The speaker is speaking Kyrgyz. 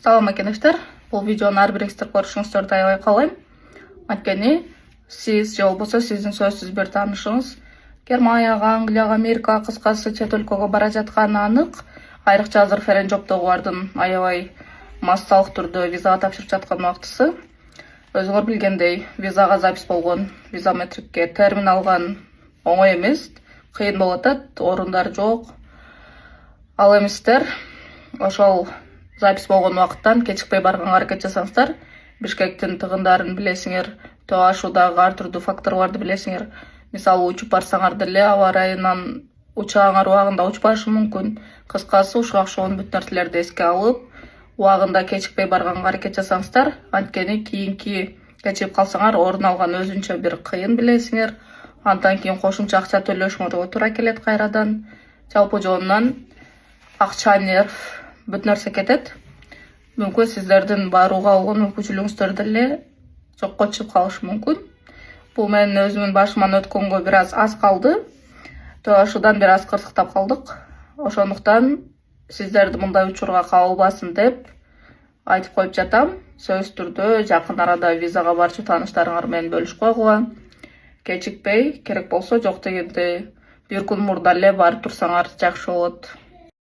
Салам экенештер. Бул видеону ар бириңиздер көрүшүңүздөрдү аябай каалайм. Анткени сиз же болбосо сиздин сөзсүз бир таанышыңыз Германияга, Англияга, Америкага, кыскасы чет өлкөгө бара жатканы анык. Айрыкча азыр ферен жоптогулардын аябай массалык түрдө визага тапшырып жаткан убактысы. Өзүңөр билгендей, визага запись болгон, визаметрикке термин алган оңой эмес, кыйын болуп атат, орундар жок. Ал эми сиздер ошол запись болгон убакыттан кечикпей барганга аракет жасаңыздар. Бишкектин тыгындарын билесиңер, тоо ашуудагы ар түрдүү факторлорду билесиңер. Мисалы учуп барсаңар деле аба ырайынан учагыңар убагында учпашы мүмкүн. Кыскасы ушуга окшогон бүт нерселерди эске алып, убагында кечикпей барганга аракет жасаңыздар. Анткени кийинки кечигип калсаңар орун алган өзүнчө бир кыйын билесиңер. Андан кийин кошумча акча төлөшүңөргө туура келет кайрадан. Жалпы жоонунан акча, нерв, бүт нерсе кетет. Мүмкүн сиздердин барууга болгон мүмкүнчүлүгүңүздөр деле жокко чыгып калышы мүмкүн. Бул менин өзүмдүн башыман өткөнгө бир аз калды. Тоо ашуудан бир аз кырсыктап калдык. Ошондуктан сиздерди мындай учурга кабылбасын деп айтып коюп жатам. Сөзсүз түрдө жакын арада визага барчу тааныштарыңар менен бөлүшүп койгула. Кечикпей, керек болсо жок дегенде бир күн мурда эле барып турсаңар жакшы болот.